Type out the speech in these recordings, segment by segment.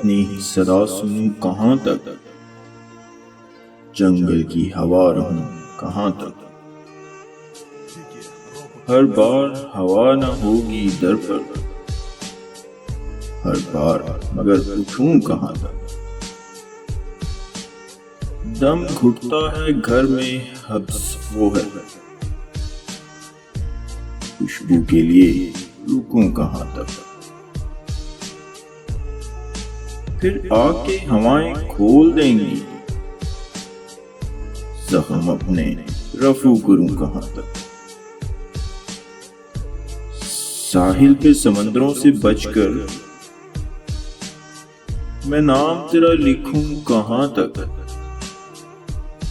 अपनी सदा सुनूं कहाँ तक, जंगल की हवा रहूं कहाँ तक। हर बार हवा न होगी दर पर, हर बार मगर उठूं कहाँ तक। दम घुटता है घर में हब्स वो है, खुशबू के लिए रुकूं कहाँ तक। फिर आके हवाएं खोल देंगी, जख्म अपने रफू करूं कहाँ तक। साहिल पे समंदरों से बचकर मैं नाम तेरा लिखूं कहाँ तक।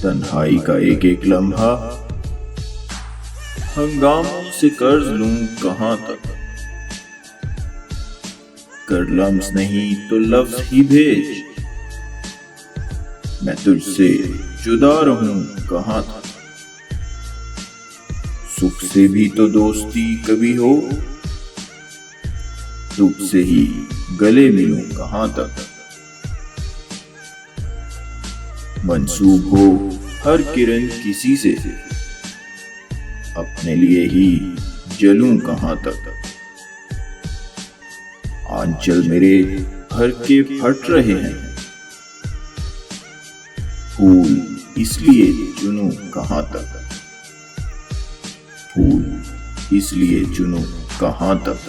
तन्हाई का एक एक लम्हा हंगामों से कर्ज लूं कहाँ तक। कर लम्स नहीं तो लफ्ज ही भेज, मैं तुझसे जुदा रहूं कहाँ तक। सुख से भी तो दोस्ती कभी हो, दुख से ही गले मिलूं कहाँ तक। मंसूब हो हर किरण किसी से, अपने लिए ही जलूं कहाँ तक। आंचल मेरे भर के फट रहे हैं, फूल इसलिए चुनूं कहाँ तक। फूल इसलिए चुनूं कहाँ तक।